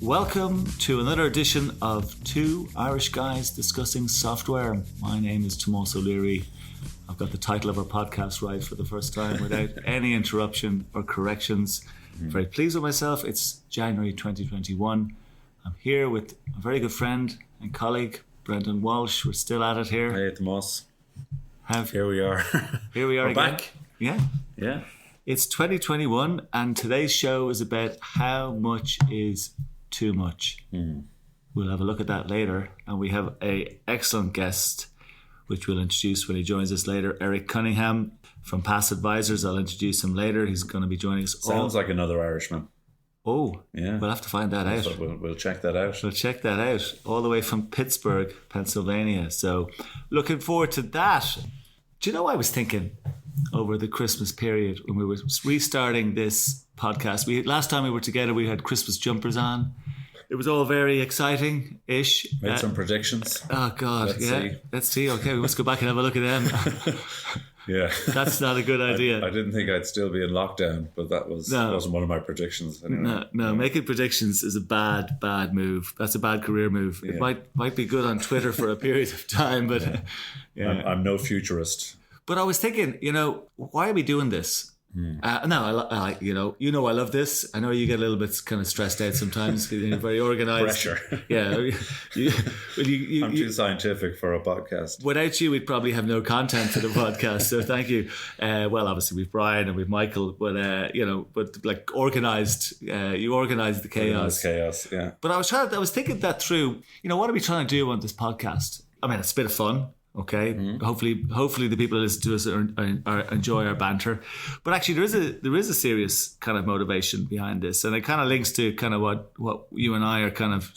Welcome to another edition of Two Irish Guys Discussing Software. My name is Tomás O'Leary. I've got the title of our podcast right for the first time without any interruption or corrections. I'm very pleased with myself. It's January 2021. I'm here with a very good friend and colleague, Brendan Walsh. We're still at it here. Hey, Tomás. Here we are. Here we are We're again. back. Yeah. It's 2021 and today's show is about how much is too much. We'll have a look at that later, and we have an excellent guest which we'll introduce when he joins us later, Eric Cunningham from PAAS Advisors. I'll introduce him later. He's going to be joining us. Sounds like another Irishman. Oh, yeah. We'll have to find that out. So we'll check that out. We'll check that out, all the way from Pittsburgh, Pennsylvania. So looking forward to that. Do you know, I was thinking over the Christmas period when we were restarting this podcast, last time we were together we had Christmas jumpers on. It was all very exciting-ish. Made some predictions. Oh God, Let's see. Okay, we must go back and have a look at them. Yeah. That's not a good idea. I didn't think I'd still be in lockdown, but that wasn't one of my predictions. Anyway. No, making predictions is a bad move. That's a bad career move. Yeah. It might be good on Twitter for a period of time, but I'm no futurist. But I was thinking, why are we doing this? I love this. I know you get a little bit kind of stressed out sometimes. You're very organised. Pressure. Yeah. I'm too scientific for a podcast. Without you, we'd probably have no content for the podcast. So thank you. Well, obviously we've Brian and we've Michael, but like organised. You organised the chaos. Yeah. But I was thinking that through. What are we trying to do on this podcast? I mean, it's a bit of fun. Okay. Hopefully the people who listen to us enjoy our banter. But actually there is a serious kind of motivation behind this, and it kind of links to kind of what you and I are kind of,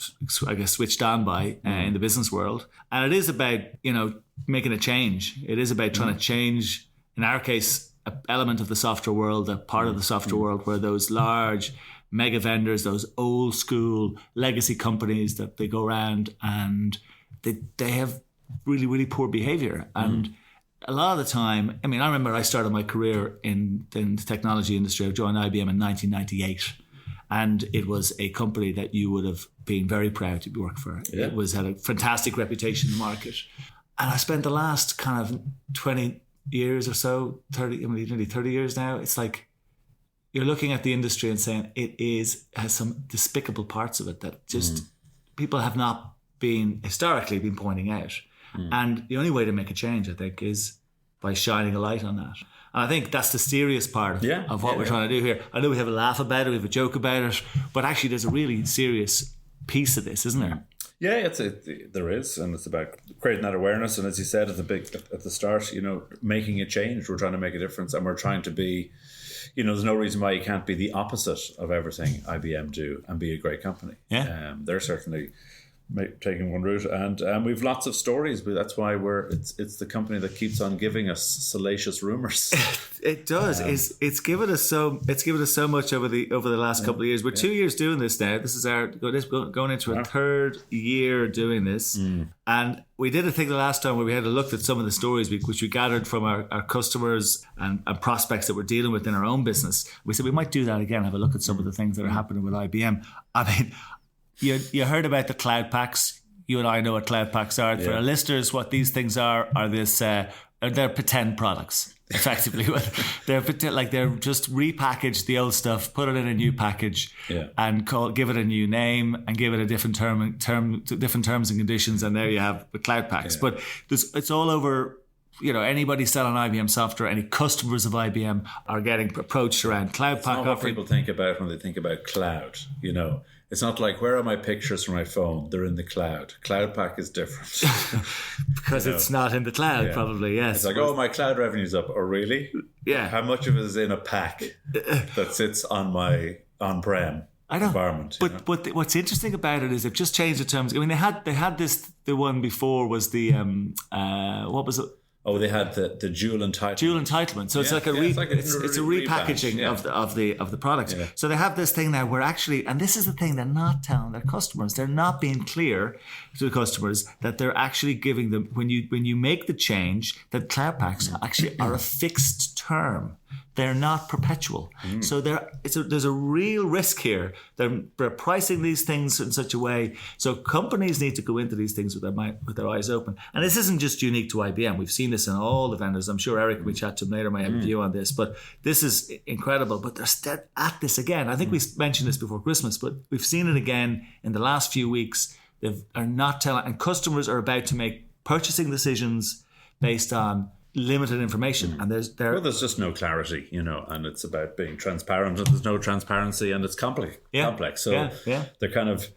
I guess, switched on by in the business world. And it is about making a change. It is about trying to change, in our case, an element of the software world, a part of the software world where those large mega vendors, those old school legacy companies, that they go around and they have really, really poor behavior. And a lot of the time, I remember I started my career in the technology industry. I joined IBM in 1998, and it was a company that you would have been very proud to work for. Yeah. It had a fantastic reputation in the market. And I spent the last kind of 20 years or so, nearly 30 years now, it's like you're looking at the industry and saying has some despicable parts of it that just people have not historically been pointing out. And the only way to make a change, I think, is by shining a light on that. And I think that's the serious part of what we're trying to do here. I know we have a laugh about it, we have a joke about it, but actually there's a really serious piece of this, isn't there? Yeah, there is, and it's about creating that awareness. And as you said at the start, making a change. We're trying to make a difference, and we're trying to be. There's no reason why you can't be the opposite of everything IBM do and be a great company. Yeah, they're certainly taking one route, and we've lots of stories, but that's why it's the company that keeps on giving us salacious rumors. It does. It's given us so much over the last couple of years. We're 2 years doing this now. This is going into our third year doing this, and we did a thing the last time where we had a look at some of the stories which we gathered from our customers and prospects that we're dealing with in our own business. We said we might do that again. Have a look at some of the things that are happening with IBM. You heard about the Cloud Paks. You and I know what Cloud Paks are. For our listeners, what these things are they're pretend products, effectively. They're just repackage the old stuff, put it in a new package, and give it a new name and give it a different different terms and conditions, and there you have the Cloud Paks. But it's all over. Anybody selling IBM software, any customers of IBM are getting approached around Cloud Pak. What people think about when they think about cloud, It's not like, where are my pictures from my phone? They're in the cloud. Cloud Pak is different. Because it's not in the cloud, probably, yes. It's like, my cloud revenue's up. Oh, really? Yeah. How much of it is in a pack that sits on my on-prem environment? But what's interesting about it is they've just changed the terms. They had this, the one before was the, what was it? Oh, they had the dual entitlement. Dual entitlement. So it's like it's a repackaging of the product. Yeah. So they have this thing now where actually, and this is the thing they're not telling their customers. They're not being clear to the customers that they're actually giving them, when you make the change, that Cloud Paks actually are a fixed term. They're not perpetual. So there's a real risk here. They're pricing these things in such a way. So companies need to go into these things with their eyes open. And this isn't just unique to IBM. We've seen this in all the vendors. I'm sure Eric, we chat to him later, might have a view on this. But this is incredible. But they're still at this again. I think we mentioned this before Christmas, but we've seen it again in the last few weeks. They are not telling, and customers are about to make purchasing decisions based on limited information, and there's just no clarity, and it's about being transparent, and there's no transparency, and it's complex. So they're kind of,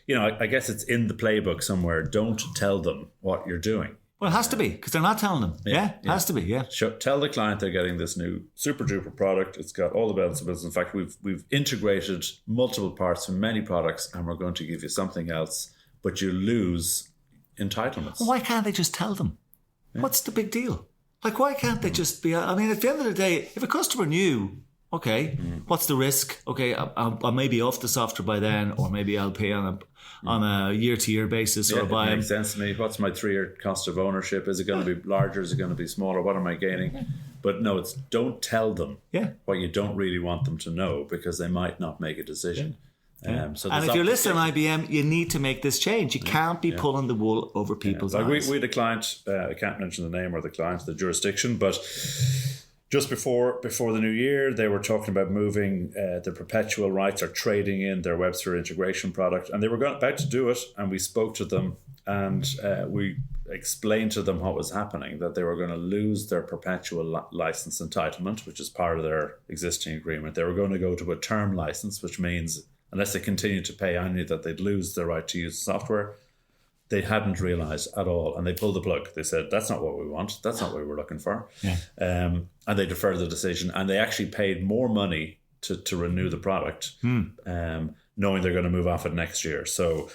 I guess it's in the playbook somewhere. Don't tell them what you're doing. Well, it has to be, because they're not telling them. It has to be. Yeah. Tell the client they're getting this new super duper product. It's got all the bells and whistles. In fact, we've integrated multiple parts from many products, and we're going to give you something else, but you lose entitlements. Well, why can't they just tell them? What's the big deal? Like, why can't they just be... I mean, at the end of the day, if a customer knew, okay, what's the risk? Okay, I may be off the software by then, or maybe I'll pay on a year-to-year basis, or buy... It makes sense to me. What's my 3-year cost of ownership? Is it going to be larger? Is it going to be smaller? What am I gaining? But no, it's don't tell them what you don't really want them to know, because they might not make a decision. So and if you're listening, IBM, you need to make this change. You can't be pulling the wool over people's eyes. We had a client, I can't mention the name or the client, the jurisdiction, but just before the new year, they were talking about moving the perpetual rights or trading in their Webster integration product, and they were about to do it, and we spoke to them, and we explained to them what was happening, that they were going to lose their perpetual license entitlement, which is part of their existing agreement. They were going to go to a term license, which means unless they continued to pay annually, that they'd lose their right to use the software. They hadn't realised at all, and they pulled the plug. They said, that's not what we want. That's not what we were looking for. And they deferred the decision, and they actually paid more money to renew the product, knowing they're going to move off it next year. So,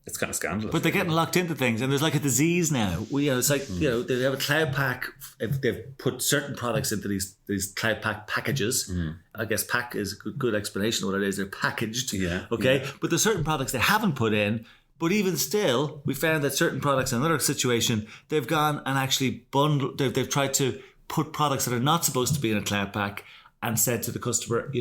it's kind of scandalous. But they're getting locked into things, and there's like a disease now. It's like, they have a Cloud Pak. They've put certain products into these Cloud Pak packages. I guess pack is a good explanation of what it is. They're packaged. But there's certain products they haven't put in. But even still, we found that certain products in another situation, they've gone and actually bundled. They've tried to put products that are not supposed to be in a Cloud Pak, and said to the customer,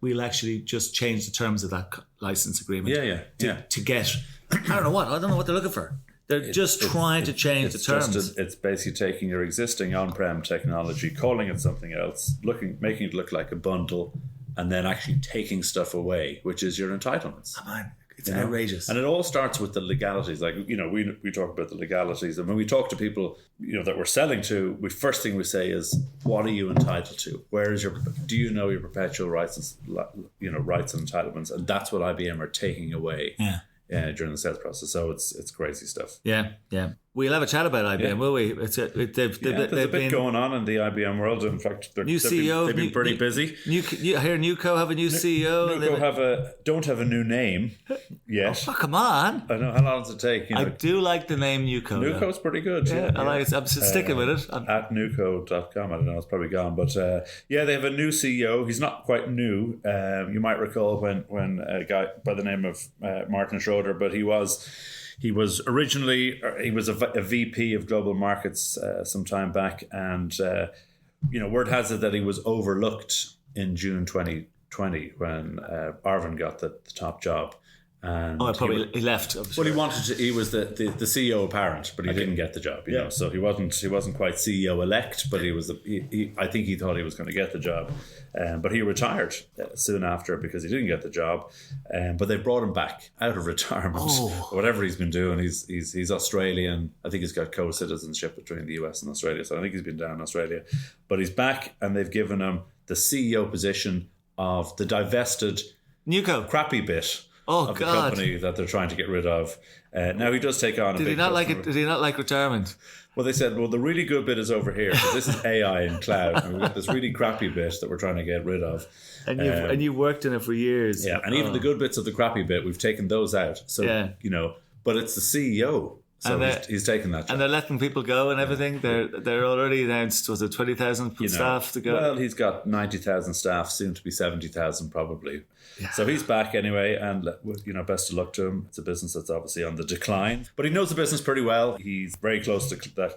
we'll actually just change the terms of that license agreement. To get... I don't know what they're looking for. They're just trying to change the terms. It's basically taking your existing on-prem technology, calling it something else, making it look like a bundle, and then actually taking stuff away, which is your entitlements. Come on. It's outrageous. And it all starts with the legalities. Like, we talk about the legalities. And when we talk to people, that we're selling to, the first thing we say is, what are you entitled to? Do you know your perpetual rights and, rights and entitlements? And that's what IBM are taking away. During the sales process. So it's crazy stuff. Yeah. We'll have a chat about IBM, will we? There's a bit going on in the IBM world. In fact, they've been pretty busy. I hear Newco have a new CEO. Newco don't have a new name yet. Oh, come on. I know. How long does it take? I do like the name Newco. Newco's pretty good. I like it. I'm sticking with it. At newco.com. I don't know. It's probably gone. But they have a new CEO. He's not quite new. You might recall when a guy by the name of Martin Schroeder, but he was originally a VP of global markets some time back, and word has it that he was overlooked in June 2020 when Arvind got the top job. And he left. Well, he wanted to. He was the CEO apparent, but he didn't get the job. You know, so he wasn't quite CEO elect, but he was. I think he thought he was going to get the job, but he retired soon after because he didn't get the job. But they brought him back out of retirement. Whatever he's been doing, he's Australian. I think he's got co-citizenship between the US and Australia, so I think he's been down in Australia. But he's back, and they've given him the CEO position of the divested Newco crappy bit. Of the company that they're trying to get rid of. Now he does take on. Did he not like retirement? Well, they said, the really good bit is over here. So this is AI and cloud, and we've got this really crappy bit that we're trying to get rid of. And you've worked in it for years. Yeah, and even the good bits of the crappy bit, we've taken those out. So but it's the CEO So he's taken that job. And they're letting people go and everything. They're already announced, was it 20,000 staff to go? Well, he's got 90,000 staff, soon to be 70,000 probably. Yeah. So he's back anyway, and best of luck to him. It's a business that's obviously on the decline, but he knows the business pretty well. He's very close to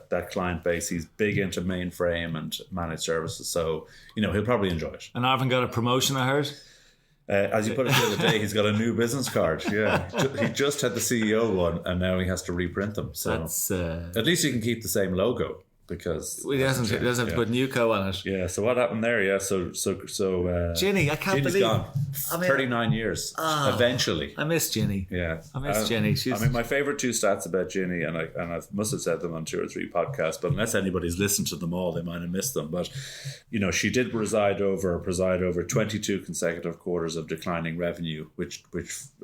that client base. He's big into mainframe and managed services, so he'll probably enjoy it. And Arvin got a promotion, I heard. As you put it the other day, he's got a new business card. Yeah, he just had the CEO one, and now he has to reprint them. So at least he can keep the same logo because he doesn't have to put Newco on it. Yeah. So what happened there? Yeah. So Ginny, I can't Ginny's believe gone. 39 years. Eventually, I miss Ginny. Yeah, I miss Ginny. My favorite two stats about Ginny, and I must have said them on 2 or 3 podcasts, but unless anybody's listened to them all, they might have missed them. But she did preside over 22 consecutive quarters of declining revenue, which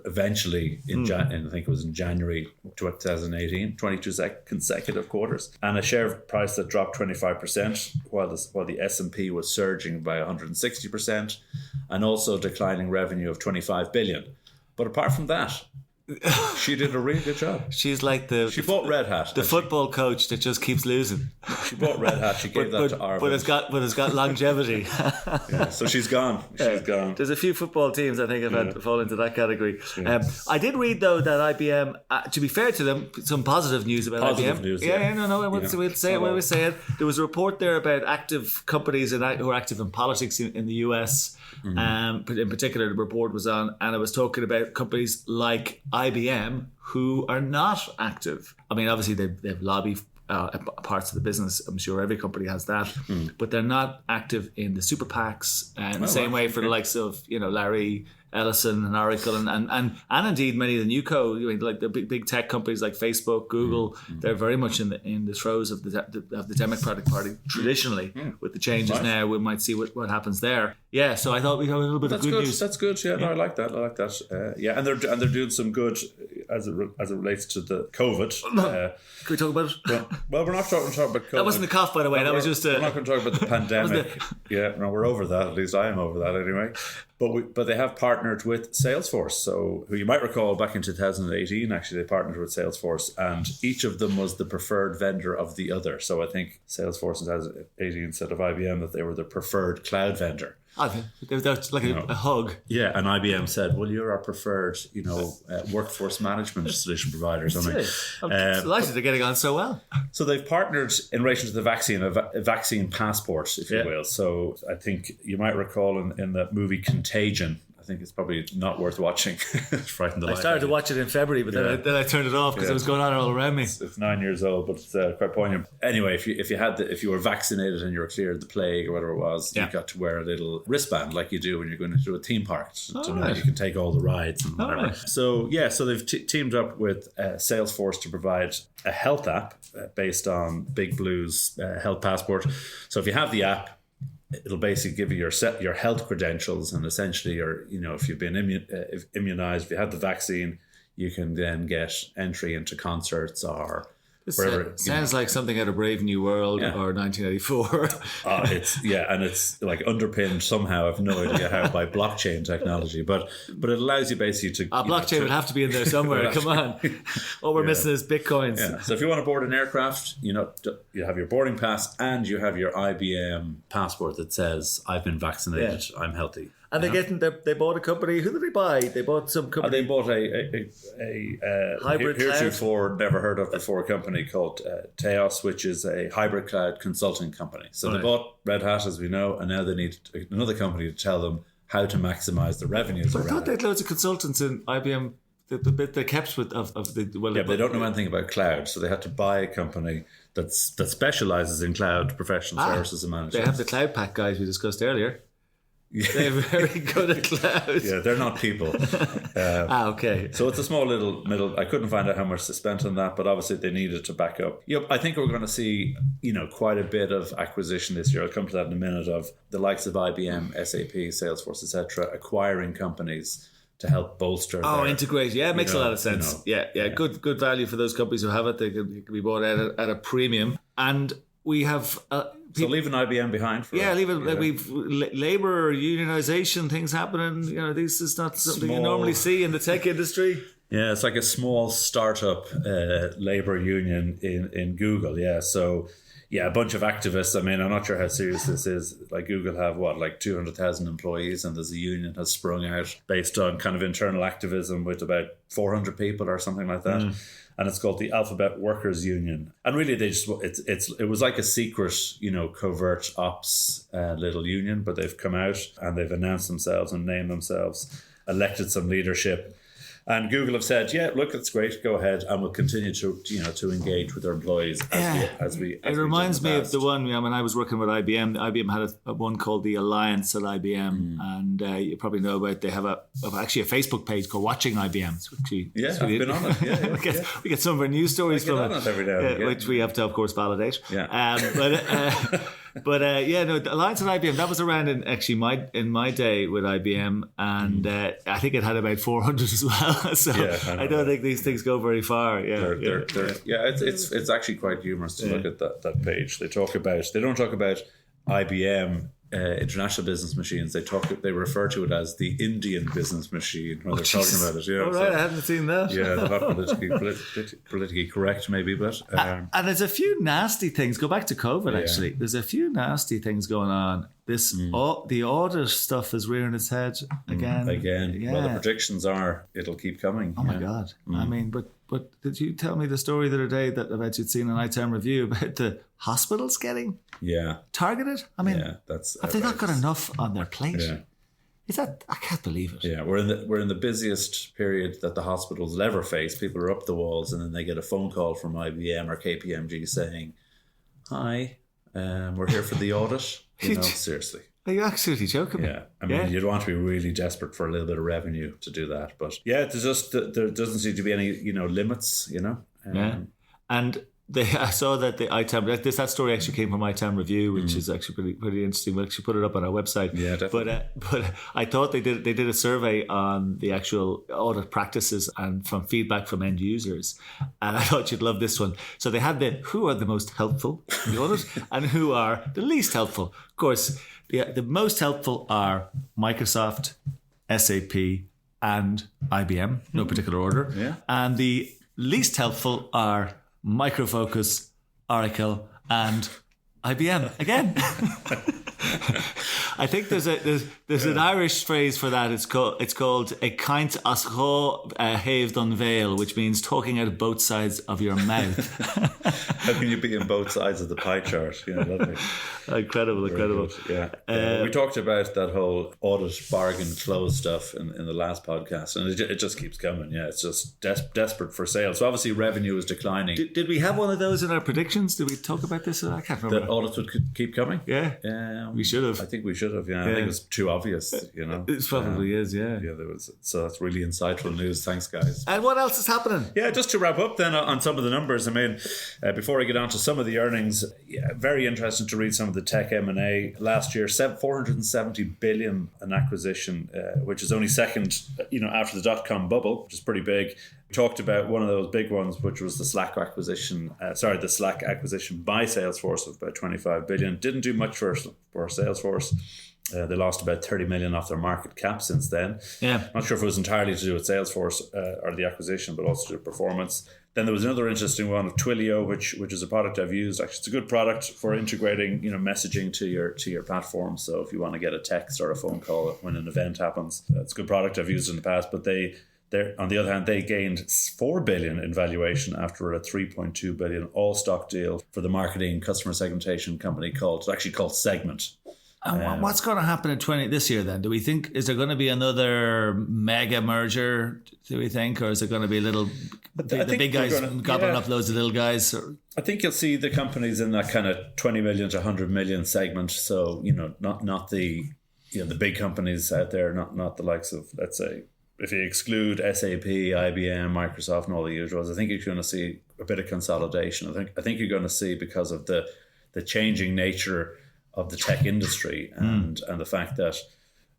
eventually I think it was in January 2018, 22 consecutive quarters, and a share price that dropped 25%, while the S&P was surging by 160%, and also declining revenue of 25 billion. But apart from that, she did a really good job. She's like she bought Red Hat, the football coach that just keeps losing. She bought Red Hat. She gave that to Arvin. But it's got longevity. Yeah, so she's gone. Gone. There's a few football teams I think have had to fall into that category. Yeah. I did read though that IBM, to be fair to them, some positive news about IBM. News, We'll say it when we say it. There was a report there about active companies who are active in politics in the US. In particular, the report was on, and it was talking about companies like IBM who are not active. I mean, obviously they have lobby parts of the business. I'm sure every company has that, but they're not active in the super PAAS in the same way for the likes of Larry Ellison and Oracle and indeed many of the newco, like the big tech companies like Facebook, Google. They're very much in the throes of the Democratic Party traditionally. With the changes now, we might see what happens there. Yeah, so I thought we had a little bit of good news. That's good. Yeah, no, I like that. And they're doing some good as it relates to the COVID. Can we talk about it? Well, we're not talking about COVID. That wasn't the cough, by the way. That was just we're not going to talk about the pandemic. We're over that. At least I am over that anyway. But they have partnered with Salesforce. So who you might recall back in 2018, actually they partnered with Salesforce, and each of them was the preferred vendor of the other. So I think Salesforce in 2018 said of IBM that they were the preferred cloud vendor. That's like a hug. Yeah, and IBM said, well, you're our preferred, workforce management solution provider. I'm delighted they're getting on so well. So they've partnered in relation to the vaccine, a vaccine passport, if you will. So I think you might recall in that movie Contagion, I think it's probably not worth watching. It's frightened the life. I started to watch it in February, but then I turned it off because it was going on all around me. It's 9 years old, but it's quite poignant. Anyway, if you were vaccinated and you were cleared the plague or whatever it was, you got to wear a little wristband like you do when you're going to a theme park to know you can take all the rides and whatever. Right. So they've teamed up with Salesforce to provide a health app based on Big Blue's health passport. So if you have the app, it'll basically give you your health credentials, and essentially if you've been immunized, if you had the vaccine, you can then get entry into concerts or wherever. Sounds like something out of Brave New World or 1984. It's like underpinned somehow. I've no idea how by blockchain technology, but it allows you basically to. Blockchain would have to be in there somewhere. Come on, all we're missing is bitcoins. Yeah. So if you want to board an aircraft, you have your boarding pass and you have your IBM passport that says I've been vaccinated, I'm healthy. And they bought a company. Who did they buy? They bought some company. They bought a hybrid heretofore never heard of before company called Teos, which is a hybrid cloud consulting company. So they bought Red Hat, as we know, and now they need another company to tell them how to maximize the revenues. I thought they had loads of consultants in IBM. The bit they kept with of the but they don't know anything about cloud, so they had to buy a company that specializes in cloud professional services and management. They have the Cloud Pak guys we discussed earlier. They're very good at cloud. Yeah, they're not people. Okay. So it's a small little. I couldn't find out how much they spent on that, but obviously they needed to back up. I think we're going to see, quite a bit of acquisition this year. I'll come to that in a minute. Of the likes of IBM, SAP, Salesforce, etc., acquiring companies to help bolster. Integrate. Yeah, it makes a lot of sense. Good value for those companies who have it. They can be bought at a premium, and we have. So leaving IBM behind for we've labor unionization things happening. This is not something you normally see in the tech industry. Yeah, it's like a small startup labor union in Google. Yeah, so a bunch of activists. I mean, I'm not sure how serious this is. Like Google have like 200,000 employees, and there's a union has sprung out based on kind of internal activism with about 400 people or something like that. And it's called the Alphabet Workers Union. And really, it was like a secret, covert ops little union, but they've come out and they've announced themselves and named themselves, elected some leadership. And Google have said, yeah, look, it's great. Go ahead, and we'll continue to engage with our employees as we. It reminds me of the one when I was working with IBM. IBM had a one called the Alliance at IBM, and you probably know about. They have actually a Facebook page called Watching IBM. I've been on it. Yeah, we get some of our news stories from it every now and again, which we have to, of course, validate. Yeah. But the Alliance at IBM, that was around in my day with IBM, and I think it had about 400 as well. So I don't think these things go very far. It's actually quite humorous to look at that page. They don't talk about IBM international business machines. They refer to it as the Indian business machine when they're talking about it. All right, I hadn't seen that. Yeah, they're not politically correct, maybe, but and there's a few nasty things. Go back to COVID. Actually, there's a few nasty things going on. The audit stuff is rearing its head again. Yeah. Well, the predictions are it'll keep coming. Oh my God! I mean, but did you tell me the story the other day that I bet you'd seen an iTerm review about the hospitals getting targeted? I mean, have they not got enough on their plate? Yeah. Is that? I can't believe it. Yeah, we're in the busiest period that the hospitals will ever face. People are up the walls, and then they get a phone call from IBM or KPMG saying, "Hi, we're here for the audit." Seriously. Are you absolutely joking me? Yeah. I mean, you'd want to be really desperate for a little bit of there to do that. But there doesn't seem to be any, limits, And I saw that the iTerm, that story actually came from iTerm Review, which is actually pretty interesting. We'll actually put it up on our website. Yeah, definitely. But I thought they did a survey on the actual audit practices and from feedback from end users. And I thought you'd love this one. So they had who are the most helpful in the audit and who are the least helpful. Of course, the most helpful are Microsoft, SAP, and IBM, no particular order. Yeah. And the least helpful are Micro Focus, Oracle, and IBM again. I think there's an Irish phrase for that. It's called a kaint as rá haved on veil, which means talking out of both sides of your mouth. How can you be in both sides of the pie chart? Lovely. Incredible. Yeah. We talked about that whole audit bargain close stuff in the last podcast, and it just keeps coming. Yeah, it's just desperate for sales. So obviously revenue is declining. Did we have one of those in our predictions? Did we talk about this? I can't remember. That audits would keep coming? Yeah. We should have. I think we should have, I think it was too obvious, It probably is, Yeah, there was. So that's really insightful news. Thanks, guys. And what else is happening? Yeah, just to wrap up then on some of the numbers. I mean, before I get on to some of the earnings, very interesting to read some of the tech M&A. Last year, 470 billion an acquisition, which is only second, after the dot-com bubble, which is pretty big. We talked about one of those big ones, which was the Slack acquisition by Salesforce of about 25 billion. Didn't do much for Salesforce. They lost about 30 million off their market cap since then. Yeah. Not sure if it was entirely to do with Salesforce or the acquisition, but also to do with performance. Then there was another interesting one of Twilio, which is a product I've used. Actually, it's a good product for integrating, messaging to your platform. So if you want to get a text or a phone call when an event happens, it's a good product I've used in the past. But on the other hand, they gained 4 billion in valuation after a 3.2 billion all-stock deal for the marketing customer segmentation company called Segment. And what's going to happen in this year then? Do we think, is there going to be another mega merger, do we think? Or is it going to be the big guys gobbling up loads of little guys? I think you'll see the companies in that kind of 20 million to 100 million segment. So, not the big companies out there, not the likes of, let's say, if you exclude SAP, IBM, Microsoft and all the usuals, I think you're going to see a bit of consolidation. I think you're going to see, because of the changing nature of the tech industry and the fact that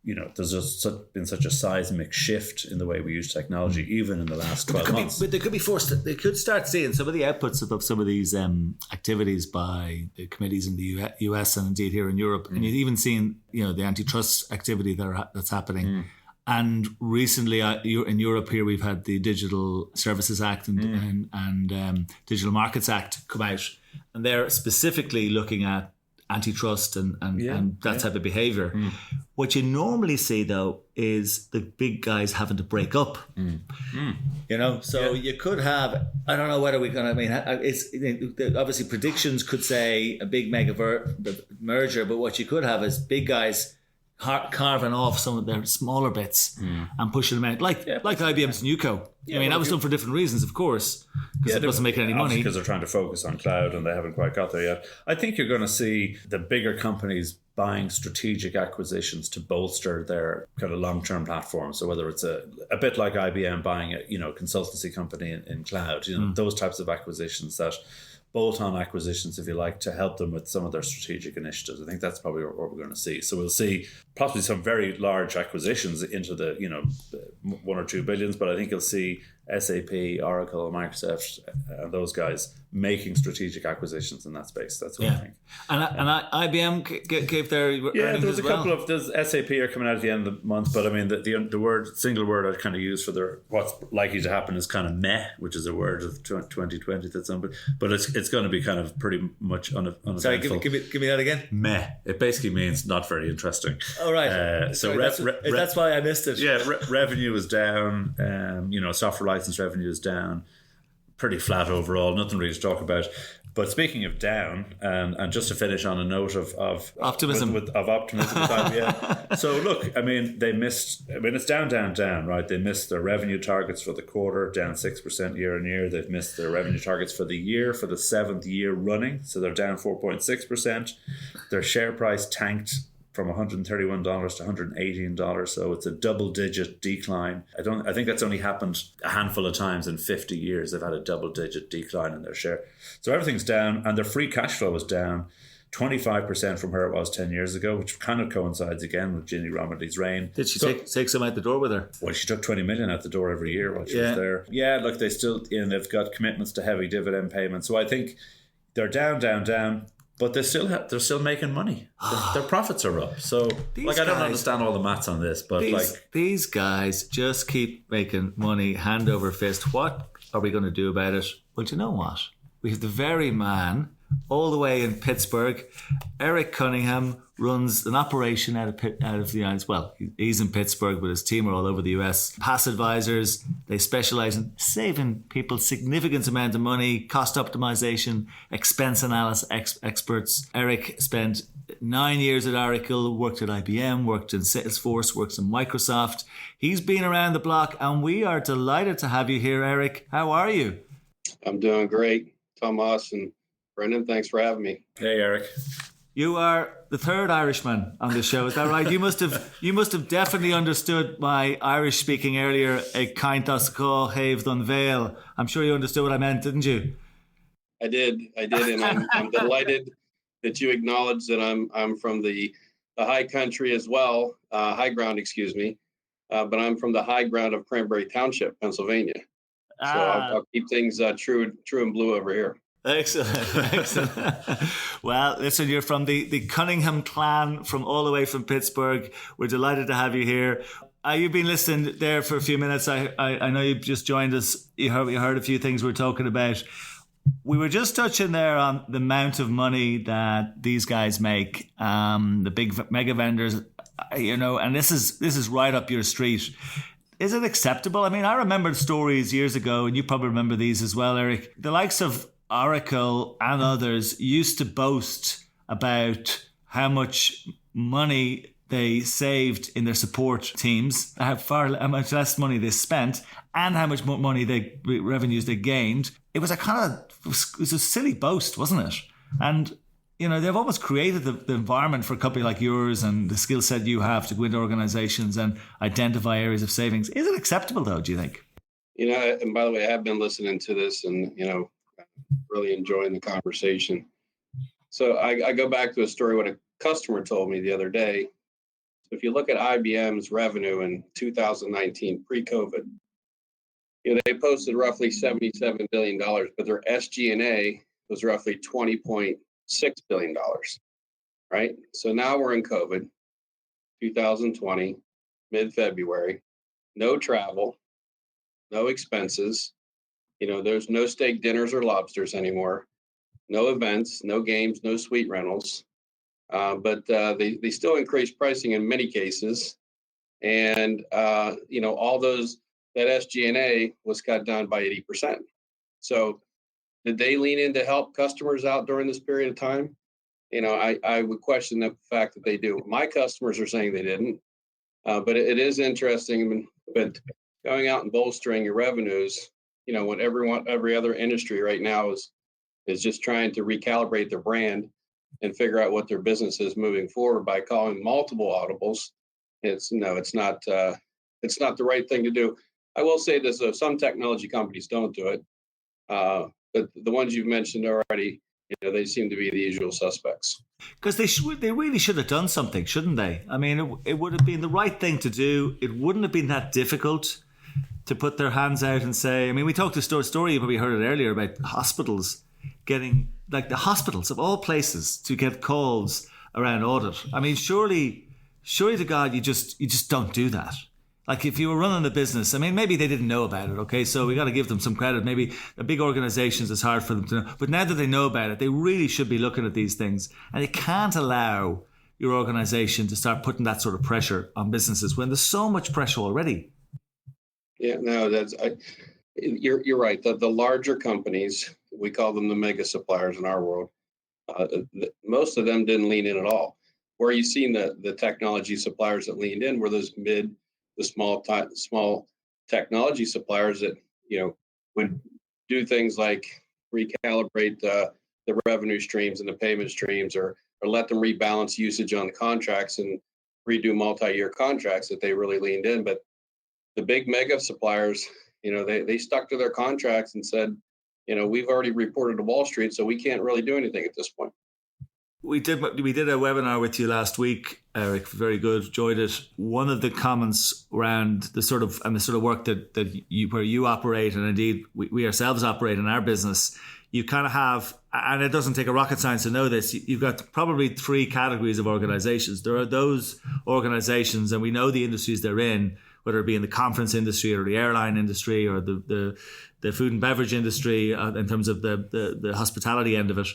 there's just been such a seismic shift in the way we use technology, even in the last 12 months. But they could be forced. They could start seeing some of the outputs of some of these activities by the committees in the US and indeed here in Europe, and you've even seen the antitrust activity that's happening. And recently, in Europe here, we've had the Digital Services Act and Digital Markets Act come out, and they're specifically looking at antitrust and that type of behaviour. What you normally see, though, is the big guys having to break up. You know, so you could have, I don't know whether we're going to, it's obviously predictions could say a big mega merger, but what you could have is big guys carving off some of their smaller bits and pushing them out, like IBM's Newco. That was done for different reasons, of course, because it wasn't making any money. Because they're trying to focus on cloud and they haven't quite got there yet. I think you're going to see the bigger companies buying strategic acquisitions to bolster their kind of long-term platform. So whether it's a bit like IBM buying a consultancy company in cloud, those types of acquisitions, that bolt-on acquisitions, if you like, to help them with some of their strategic initiatives. I think that's probably what we're going to see. So we'll see possibly some very large acquisitions into the 1 or 2 billions, but I think you'll see SAP, Oracle, Microsoft, and those guys making strategic acquisitions in that space. That's what I think. And IBM gave their earnings there's as well. There's SAP are coming out at the end of the month, but I mean the single word I'd kind of use for what's likely to happen is kind of meh, which is a word of 2020 that's somebody, but it's going to be kind of pretty much uneventful. Sorry, give me that again. Meh. It basically means not very interesting. Oh right. That's why I missed it. Yeah, revenue is down. Software license revenue is down. Pretty flat overall. Nothing really to talk about. But speaking of down, and just to finish on a note of optimism with IBM. So look, they missed. It's down, right? They missed their revenue targets for the quarter, down 6% year on year. They've missed their revenue targets for the year for the 7th year running. So they're down 4.6%. Their share price tanked from $131 to $118, so it's a double-digit decline. I think that's only happened a handful of times in 50 years. They've had a double-digit decline in their share. So everything's down, and their free cash flow is down 25% from where it was 10 years ago, which kind of coincides again with Ginny Rometty's reign. Did she take some out the door with her? Well, she took 20 million out the door every year while she was there. Yeah, look, they still, they've got commitments to heavy dividend payments. So I think they're down. But they're still making money. Their profits are up. So I don't understand all the maths on this, but these guys just keep making money hand over fist. What are we going to do about it? Well, do you know what? We have the very man all the way in Pittsburgh. Eric Cunningham runs an operation out of the United. Well, he's in Pittsburgh, but his team are all over the US. PAAS Advisors, they specialize in saving people significant amount of money, cost optimization, expense analysis experts. Eric spent 9 years at Oracle, worked at IBM, worked in Salesforce, works in Microsoft. He's been around the block, and we are delighted to have you here, Eric. How are you? I'm doing great, Tomás and Brendan. Thanks for having me. Hey, Eric. You are the third Irishman on this show, is that right? You must have definitely understood my Irish speaking earlier. A kaint as có have done veil. I'm sure you understood what I meant, didn't you? I did, and I'm delighted that you acknowledge that I'm from the high country as well, high ground, excuse me, but I'm from the high ground of Cranberry Township, Pennsylvania. So I'll keep things true and blue over here. Excellent. Well, listen, you're from the Cunningham clan, from all the way from Pittsburgh. We're delighted to have you here. You've been listening there for a few minutes. I know you've just joined us. You heard a few things we're talking about. We were just touching there on the amount of money that these guys make, the big mega vendors, and this is right up your street. Is it acceptable? I remember stories years ago, and you probably remember these as well, Eric. The likes of Oracle and others used to boast about how much money they saved in their support teams, how much less money they spent, and how much more revenues they gained. It was it was a silly boast, wasn't it? And they've almost created the environment for a company like yours and the skill set you have to go into organizations and identify areas of savings. Is it acceptable though, do you think? And by the way, I have been listening to this and, really enjoying the conversation. So I go back to a story what a customer told me the other day. So if you look at IBM's revenue in 2019, pre-COVID, they posted roughly $77 billion, but their SG&A was roughly $20.6 billion, right? So now we're in COVID, 2020. mid-February, no travel, no expenses. There's no steak dinners or lobsters anymore, no events, no games, no suite rentals. But they still increased pricing in many cases. And, all that SG&A was cut down by 80%. So did they lean in to help customers out during this period of time? I would question the fact that they do. My customers are saying they didn't. But it is interesting. But going out and bolstering your revenues, when every other industry right now is just trying to recalibrate their brand and figure out what their business is moving forward by calling multiple audibles. It's not the right thing to do. I will say this, though, some technology companies don't do it. But the ones you've mentioned already, they seem to be the usual suspects. Because they really should have done something, shouldn't they? I mean, it would have been the right thing to do. It wouldn't have been that difficult to put their hands out and say, I mean, we talked a story, you probably heard it earlier, about hospitals getting, like the hospitals of all places, to get calls around audit. I mean, surely to God, you just don't do that. Like if you were running the business, I mean, maybe they didn't know about it, okay? So we got to give them some credit. Maybe the big organizations, it's hard for them to know. But now that they know about it, they really should be looking at these things. And you can't allow your organization to start putting that sort of pressure on businesses when there's so much pressure already. Yeah, no, you're right. The larger companies, we call them the mega suppliers in our world, most of them didn't lean in at all. Where you've seen the technology suppliers that leaned in were those the small technology suppliers that would do things like recalibrate the revenue streams and the payment streams, or let them rebalance usage on the contracts and redo multi-year contracts. That they really leaned in. But the big mega suppliers, they stuck to their contracts and said, we've already reported to Wall Street, so we can't really do anything at this point. We did a webinar with you last week, Eric. Very good, enjoyed it. One of the comments around the sort of work that where you operate, and indeed we ourselves operate in our business, you kind of have, and it doesn't take a rocket science to know this, you've got probably three categories of organizations. There are those organizations, and we know the industries they're in, whether it be in the conference industry or the airline industry or the food and beverage industry, in terms of the hospitality end of it.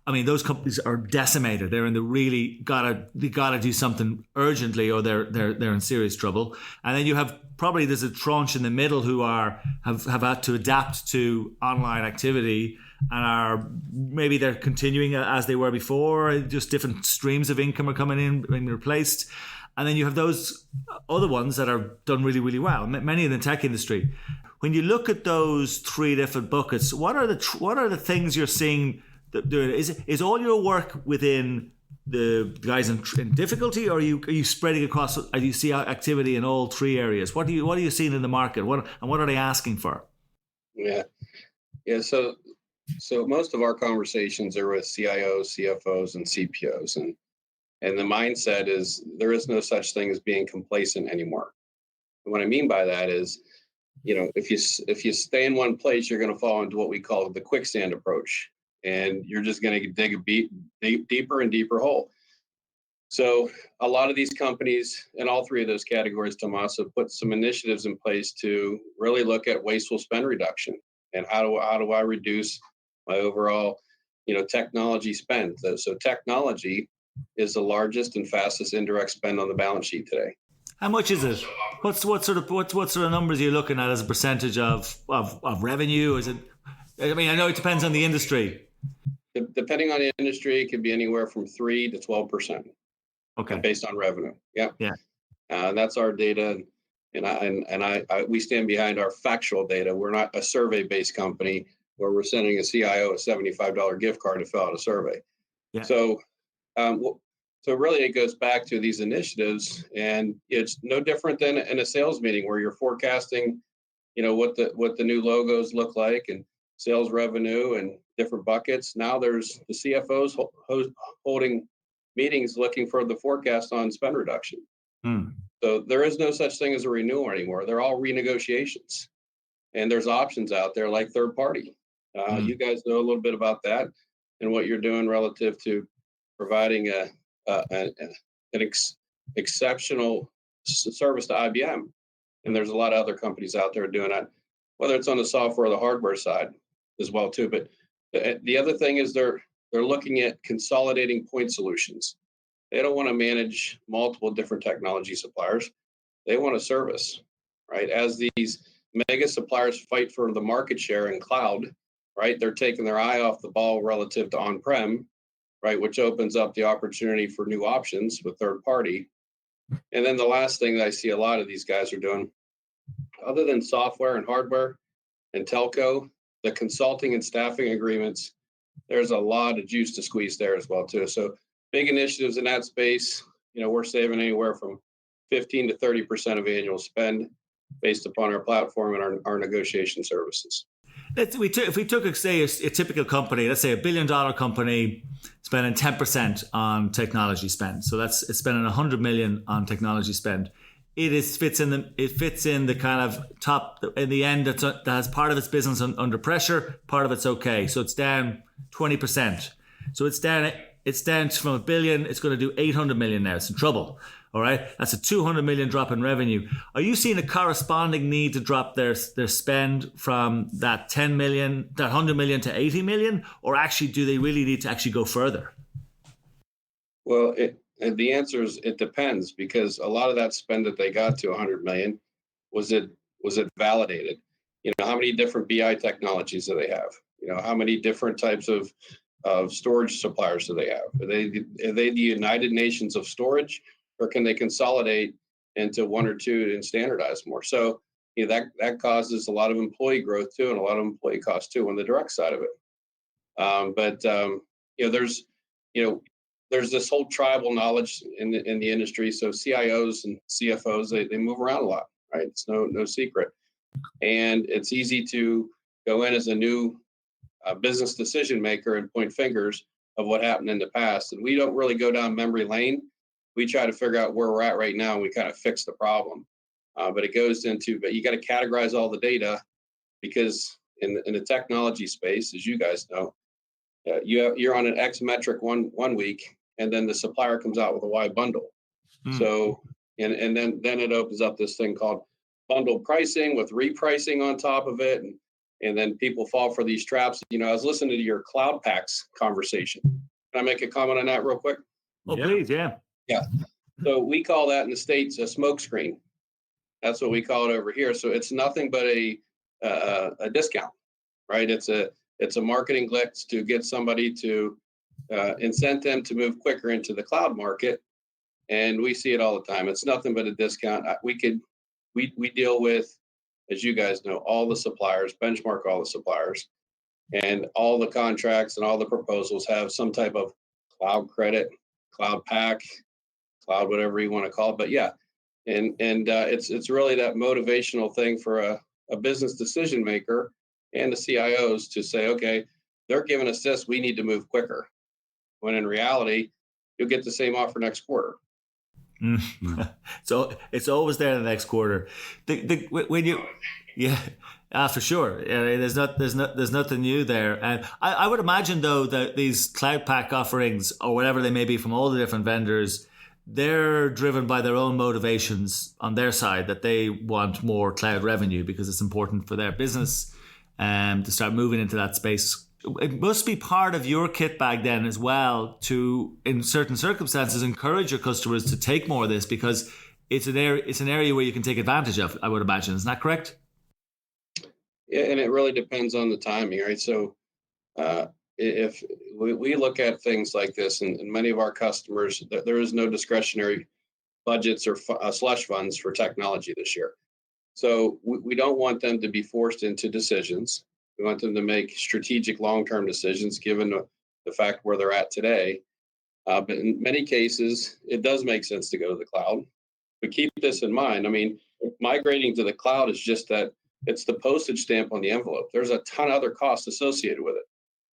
I mean, those companies are decimated. They're in the really they gotta do something urgently, or they're in serious trouble. And then you have there's a tranche in the middle who have had to adapt to online activity, and maybe they're continuing as they were before. Just different streams of income are coming in, being replaced. And then you have those other ones that are done really, really well, many in the tech industry. When you look at those three different buckets, what are the things you're seeing that doing? Is all your work within the guys in difficulty, or are you spreading across? Do you see activity in all three areas? What are you seeing in the market? What are they asking for? Yeah. So most of our conversations are with CIOs, CFOs, and CPOs, and the mindset is there is no such thing as being complacent anymore. And what I mean by that is, if you stay in one place, you're going to fall into what we call the quicksand approach, and you're just going to dig a deeper and deeper hole. So a lot of these companies in all three of those categories, Tomás, have put some initiatives in place to really look at wasteful spend reduction and how do I reduce my overall, technology spend. So technology is the largest and fastest indirect spend on the balance sheet today. How much is it? What sort of numbers are you looking at as a percentage of revenue? Is it? I mean, I know it depends on the industry. Depending on the industry, it could be anywhere from 3 to 12%. Okay. Based on revenue. Yeah. Yeah. That's our data, and we stand behind our factual data. We're not a survey-based company where we're sending a CIO a $75 gift card to fill out a survey. Yeah. So really, it goes back to these initiatives, and it's no different than in a sales meeting where you're forecasting, what the new logos look like and sales revenue and different buckets. Now there's the CFOs holding meetings looking for the forecast on spend reduction. So there is no such thing as a renewal anymore. They're all renegotiations, and there's options out there like third party. You guys know a little bit about that and what you're doing relative to providing an exceptional service to IBM. And there's a lot of other companies out there doing that, whether it's on the software or the hardware side as well too. But the other thing is they're looking at consolidating point solutions. They don't want to manage multiple different technology suppliers. They want a service, right? As these mega suppliers fight for the market share in cloud, right? They're taking their eye off the ball relative to on-prem, right? Which opens up the opportunity for new options with third party. And then the last thing that I see a lot of these guys are doing, other than software and hardware and telco, the consulting and staffing agreements, there's a lot of juice to squeeze there as well too. So big initiatives in that space, we're saving anywhere from 15 to 30% of annual spend based upon our platform and our negotiation services. If we took, say, a typical company, let's say $1 billion company spending 10% on technology spend. So it's spending 100 million on technology spend. It fits in the kind of top in the end that has part of its business under pressure, part of it's okay. So it's down 20%. So it's down from $1 billion. It's going to do 800 million now. It's in trouble. All right, that's a 200 million drop in revenue. Are you seeing a corresponding need to drop their spend from that 10 million, that 100 million to 80 million, or actually do they really need to actually go further? Well, the answer is it depends, because a lot of that spend that they got to 100 million, was it validated? How many different BI technologies do they have? How many different types of storage suppliers do they have? Are they the United Nations of storage? Or can they consolidate into one or two and standardize more? So that causes a lot of employee growth too, and a lot of employee costs too on the direct side of it. There's this whole tribal knowledge in the industry. So CIOs and CFOs they move around a lot, right? It's no secret, and it's easy to go in as a new business decision maker and point fingers of what happened in the past, and we don't really go down memory lane. We try to figure out where we're at right now, and we kind of fix the problem. But you got to categorize all the data, because in the technology space, as you guys know, you're on an X metric one week, and then the supplier comes out with a Y bundle. So, and then it opens up this thing called bundle pricing with repricing on top of it. And then people fall for these traps. I was listening to your Cloud Paks conversation. Can I make a comment on that real quick? Oh, please, yeah. Yeah. So we call that in the States a smoke screen. That's what we call it over here. So it's nothing but a discount, right? It's a marketing glitch to get somebody to incent them to move quicker into the cloud market. And we see it all the time. It's nothing but a discount. We deal with, as you guys know, all the suppliers, benchmark all the suppliers, and all the contracts and all the proposals have some type of cloud credit, cloud pack, cloud, whatever you want to call it. But yeah, and it's really that motivational thing for a business decision maker and the CIOs to say, okay, they're giving us this, we need to move quicker. When in reality, you'll get the same offer next quarter. So it's always there in the next quarter. For sure. There's nothing new there. And I would imagine though that these Cloud Pak offerings, or whatever they may be from all the different vendors, they're driven by their own motivations on their side, that they want more cloud revenue because it's important for their business to start moving into that space. It must be part of your kit bag then as well to, in certain circumstances, encourage your customers to take more of this, because it's an area where you can take advantage of, I would imagine. Isn't that correct? Yeah, and it really depends on the timing, right? So if we look at things like this, and many of our customers, there is no discretionary budgets or slush funds for technology this year. So we don't want them to be forced into decisions. We want them to make strategic long-term decisions given the fact where they're at today. But in many cases, it does make sense to go to the cloud. But keep this in mind. I mean, migrating to the cloud is just that it's the postage stamp on the envelope. There's a ton of other costs associated with it.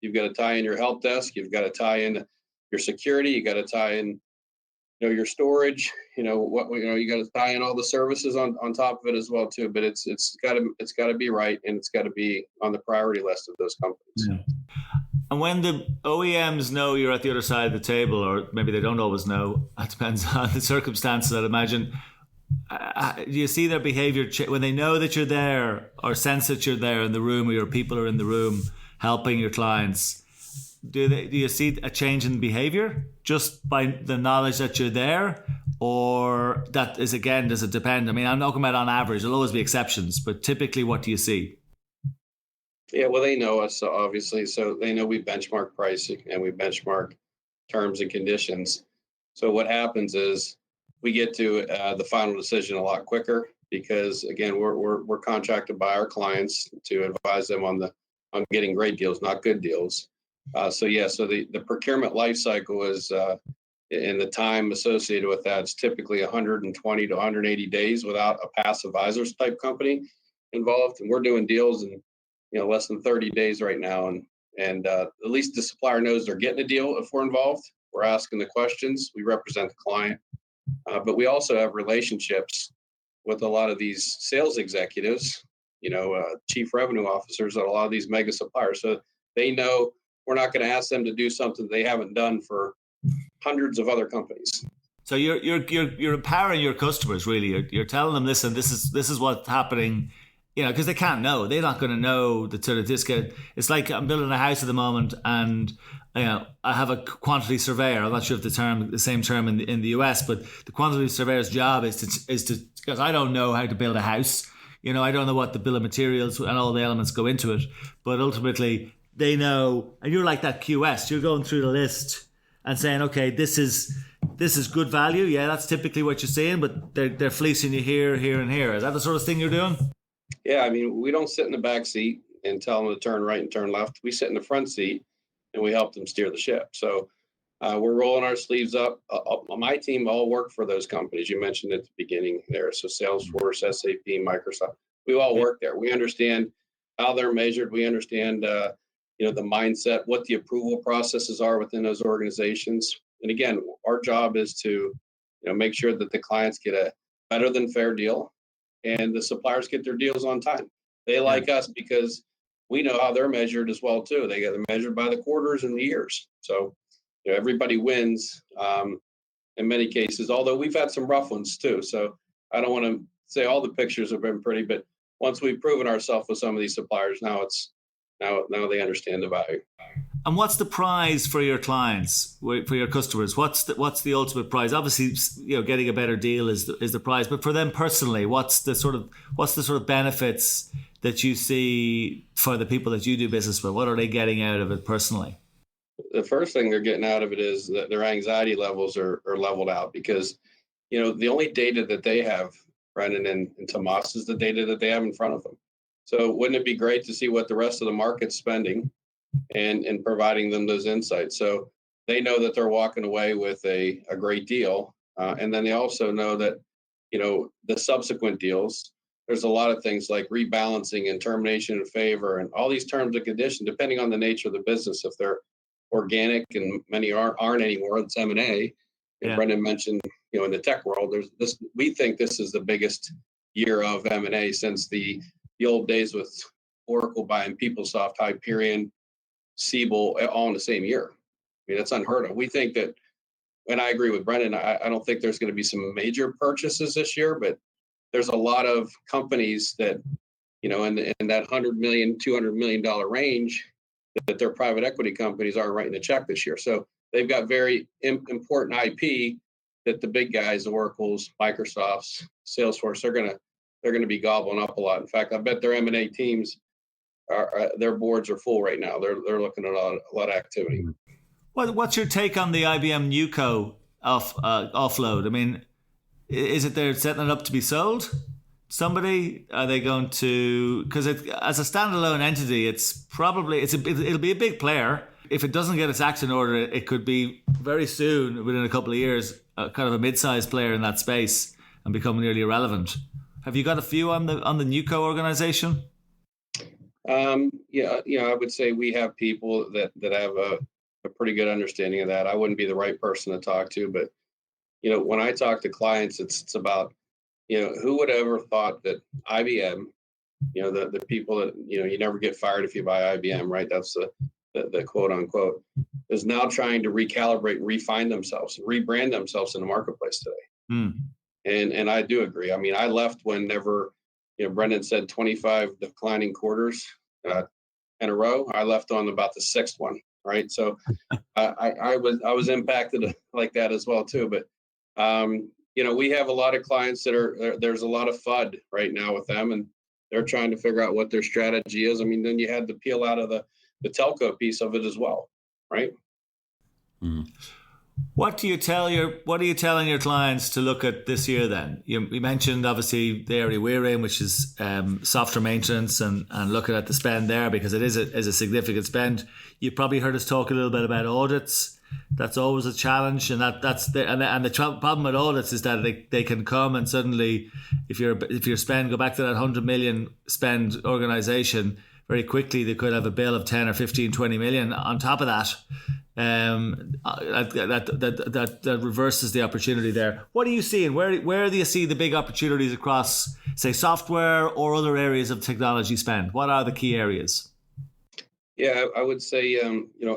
You've got to tie in your help desk. You've got to tie in your security. You got to tie in, your storage. You got to tie in all the services on top of it as well too. But it's got to be right, and it's got to be on the priority list of those companies. Yeah. And when the OEMs know you're at the other side of the table, or maybe they don't always know, it depends on the circumstances, I'd imagine. Do you see their behavior when they know that you're there or sense that you're there in the room or your people are in the room helping your clients? Do you see a change in behavior just by the knowledge that you're there? Or that is, again, does it depend? I mean, I'm not talking about on average. There'll always be exceptions, but typically what do you see? Yeah, well, they know us, so obviously, so they know we benchmark pricing and we benchmark terms and conditions. So what happens is we get to the final decision a lot quicker because, again, we're contracted by our clients to advise them on getting great deals, not good deals. So the procurement life cycle is and the time associated with that is typically 120 to 180 days without a PAAS Advisors type company involved, and we're doing deals in less than 30 days right now, and at least the supplier knows they're getting a deal if we're involved. We're asking the questions. We represent the client, but we also have relationships with a lot of these sales executives, chief revenue officers at a lot of these mega suppliers. So they know we're not going to ask them to do something they haven't done for hundreds of other companies. So you're empowering your customers, really. You're telling them, listen, this is what's happening, because they can't know. They're not going to know the sort of discount. It's like I'm building a house at the moment, and I have a quantity surveyor. I'm not sure if the same term in the US, but the quantity surveyor's job is to because I don't know how to build a house. I don't know what the bill of materials and all the elements go into it, but ultimately they know. And you're like that QS. You're going through the list and saying, okay, this is good value. Yeah, that's typically what you're seeing, but they're fleecing you here, and here. Is that the sort of thing you're doing? Yeah, I mean, we don't sit in the back seat and tell them to turn right and turn left. We sit in the front seat and we help them steer the ship. So we're rolling our sleeves up. My team all work for those companies you mentioned at the beginning there. So Salesforce, SAP, Microsoft, we all work there. We understand how they're measured. We understand, the mindset, what the approval processes are within those organizations. And again, our job is to, make sure that the clients get a better than fair deal and the suppliers get their deals on time. They like us because we know how they're measured as well, too. They get measured by the quarters and the years. So, everybody wins in many cases, although we've had some rough ones, too. So I don't want to say all the pictures have been pretty, but once we've proven ourselves with some of these suppliers, now they understand the value. And what's the prize for your clients, for your customers? What's the ultimate prize? Obviously, getting a better deal is the prize. But for them personally, what's the sort of benefits that you see for the people that you do business with? What are they getting out of it personally? The first thing they're getting out of it is that their anxiety levels are leveled out because, the only data that they have, Brendan and Tomás, is the data that they have in front of them. So wouldn't it be great to see what the rest of the market's spending and providing them those insights? So they know that they're walking away with a great deal. And then they also know that, the subsequent deals, there's a lot of things like rebalancing and termination in favor and all these terms and conditions, depending on the nature of the business. If they're organic, and many aren't anymore, it's M&A. And Brendan mentioned, in the tech world, there's this. We think this is the biggest year of M&A since the old days with Oracle buying PeopleSoft, Hyperion, Siebel, all in the same year. I mean, that's unheard of. We think that, and I agree with Brendan, I don't think there's going to be some major purchases this year, but there's a lot of companies that, in that $100 million, $200 million range, that their private equity companies are writing a check this year. So they've got very important IP that the big guys, Oracles, Microsofts, Salesforce, they're going to be gobbling up a lot. In fact, I bet their M&A teams, their boards are full right now. They're looking at a lot of activity. What's your take on the IBM Newco offload? I mean, is it they're setting it up to be sold? Somebody, are they going to? Because as a standalone entity, it'll be a big player. If it doesn't get its act in order, it could be very soon, within a couple of years, kind of a mid-sized player in that space and become nearly irrelevant. Have you got a view on the Newco organization? I would say we have people that have a pretty good understanding of that. I wouldn't be the right person to talk to, but when I talk to clients, it's about who would ever thought that IBM, the people that you never get fired if you buy IBM, right? That's the quote unquote, is now trying to recalibrate, refine themselves, rebrand themselves in the marketplace today. And I do agree. I mean, I left whenever, Brendan said 25 declining quarters in a row. I left on about the sixth one, right? So I was impacted like that as well too. But we have a lot of clients that there's a lot of FUD right now with them, and they're trying to figure out what their strategy is. I mean, then you had to peel out of the telco piece of it as well, right? Mm. What are you telling your clients to look at this year then? You mentioned obviously the area we're in, which is software maintenance and looking at the spend there, because it is a significant spend. You probably heard us talk a little bit about audits. That's always a challenge, and the problem with audits is that they can come and suddenly, if your spend, go back to that 100 million spend organization, very quickly they could have a bill of 10 or 15, 20 million on top of that. That reverses the opportunity there. What are you seeing? Where do you see the big opportunities across, say, software or other areas of technology spend? What are the key areas? Yeah, I would say,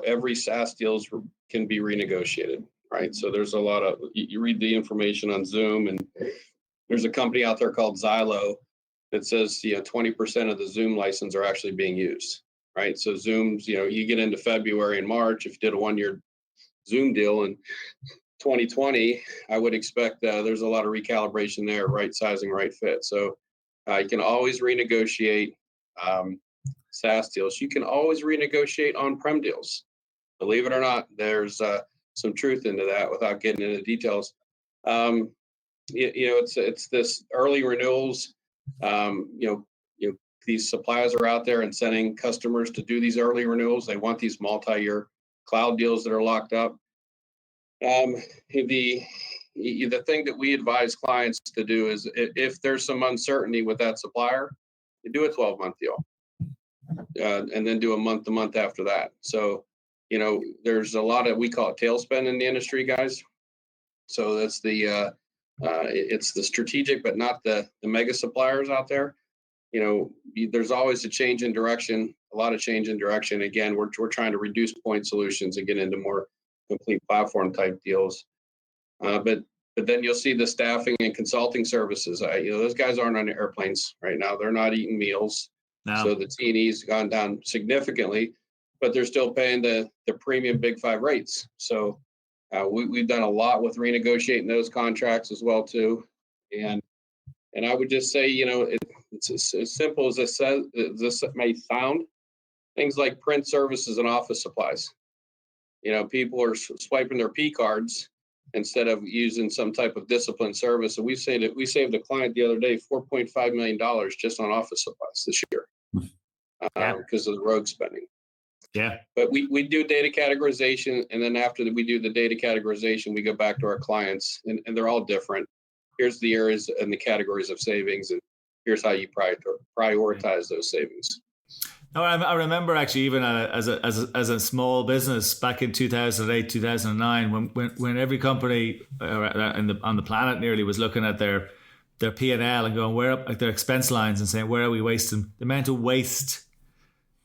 every SaaS deal can be renegotiated, right? So there's a lot of, you read the information on Zoom, and there's a company out there called Xylo that says, 20% of the Zoom license are actually being used, right? So Zoom's, you get into February and March, if you did a 1-year Zoom deal in 2020, I would expect there's a lot of recalibration there, right sizing, right fit. So you can always renegotiate SaaS deals. You can always renegotiate on-prem deals. Believe it or not, there's some truth into that without getting into details. It's this early renewals. These suppliers are out there and sending customers to do these early renewals. They want these multi-year cloud deals that are locked up. The thing that we advise clients to do is, if there's some uncertainty with that supplier, you do a 12-month deal, and then do a month-to-month after that. So, there's a lot of, we call it tail spend in the industry, guys. So that's it's the strategic, but not the mega suppliers out there. There's always a change in direction, a lot of change in direction. Again, we're trying to reduce point solutions and get into more complete platform type deals. But then you'll see the staffing and consulting services. Those guys aren't on airplanes right now. They're not eating meals. No. So the T&E's gone down significantly, but they're still paying the premium Big Five rates. So we've done a lot with renegotiating those contracts as well too. And I would just say, it's as simple as this may sound. Things like print services and office supplies. People are swiping their P cards instead of using some type of disciplined service. So we saved a client the other day $4.5 million just on office supplies this year because of the rogue spending. Yeah. But we do data categorization, and then after we do the data categorization, we go back to our clients, and they're all different. Here's the areas and the categories of savings, and here's how you prioritize those savings. No, I remember actually, even as a small business back in 2008, 2009, when every company on the planet nearly was looking at their P&L and going, like their expense lines, and saying, where are we wasting? The amount of waste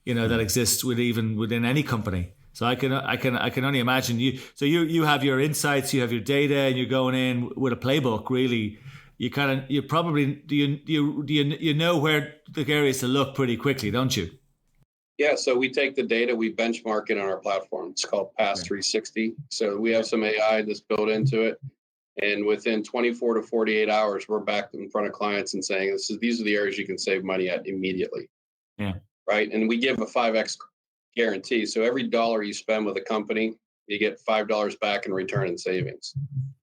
that exists within any company. So I can only imagine you. So you have your insights, you have your data, and you're going in with a playbook. Really, you probably you know where the areas to look pretty quickly, don't you? Yeah. So we take the data, we benchmark it on our platform. It's called PAAS 360. So we have some AI that's built into it, and within 24 to 48 hours, we're back in front of clients and saying, these are the areas you can save money at immediately. Yeah. Right. And we give a 5X guarantee. So every dollar you spend with a company, you get $5 back in return in savings.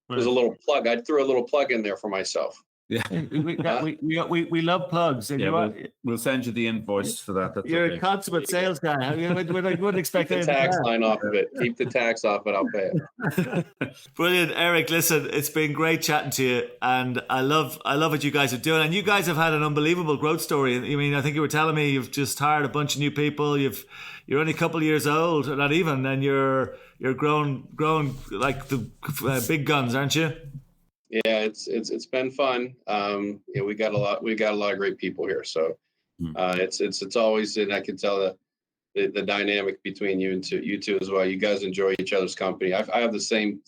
Right. There's a little plug. I threw a little plug in there for myself. Yeah, we love plugs. Yeah, we'll send you the invoice for that. That's You're okay. A consummate sales guy. We wouldn't expect the tax line off of it. Keep the tax off it. I'll pay it. Brilliant, Eric. Listen, it's been great chatting to you, and I love what you guys are doing. And you guys have had an unbelievable growth story. I mean, I think you were telling me you've just hired a bunch of new people. You're only a couple of years old, not even, and you're grown like the big guns, aren't you? Yeah, it's been fun. We got a lot of great people here. So it's always, and I can tell the dynamic between you two as well. You guys enjoy each other's company. I have the same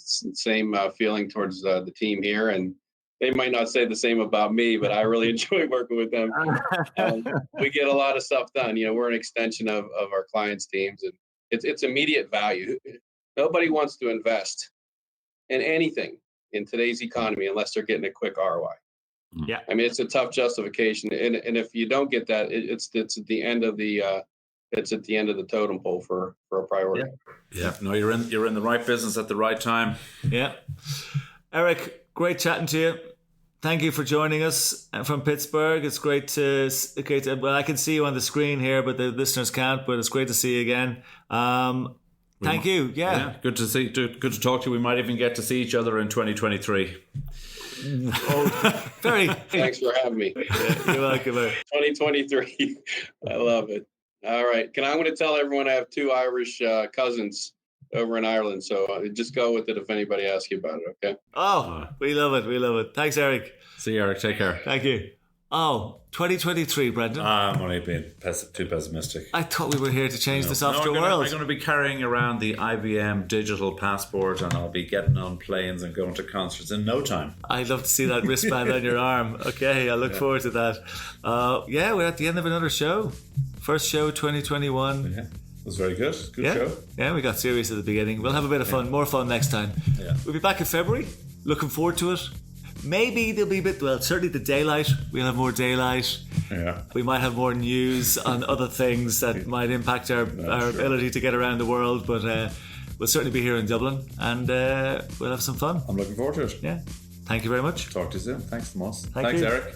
feeling towards the team here, and they might not say the same about me, but I really enjoy working with them. We get a lot of stuff done. We're an extension of our clients' teams, and it's immediate value. Nobody wants to invest in anything in today's economy unless they're getting a quick ROI. Yeah, I mean, it's a tough justification, and if you don't get that, it's at the end of the totem pole for a priority. Yeah. No, you're in the right business at the right time. Yeah. Eric, great chatting to you. Thank you for joining us from Pittsburgh. It's great to well, I can see you on the screen here, but the listeners can't. But it's great to see you again. Thank you. Yeah. Good to talk to you. We might even get to see each other in 2023. Oh, very. Thanks for having me. You're welcome. 2023. I love it. All right. I'm going to tell everyone I have 2 Irish cousins over in Ireland. So just go with it if anybody asks you about it. Okay. Oh, we love it. We love it. Thanks, Eric. See you, Eric. Take care. Thank you. Oh, 2023, Brendan. I'm only being too pessimistic. I thought we were here to change the software world. I'm going to be carrying around the IBM digital passport, and I'll be getting on planes and going to concerts in no time. I'd love to see that wristband on your arm. Okay, I look forward to that. We're at the end of another show. First show 2021. Yeah. It was very good. Good show. Yeah, we got serious at the beginning. We'll have a bit of fun, more fun next time. Yeah. We'll be back in February. Looking forward to it. Maybe there'll be certainly the daylight. We'll have more daylight. Yeah. We might have more news on other things that might impact our ability to get around the world, but we'll certainly be here in Dublin, and we'll have some fun. I'm looking forward to it. Yeah. Thank you very much. Talk to you soon. Thanks, Tomás. Thanks, Eric.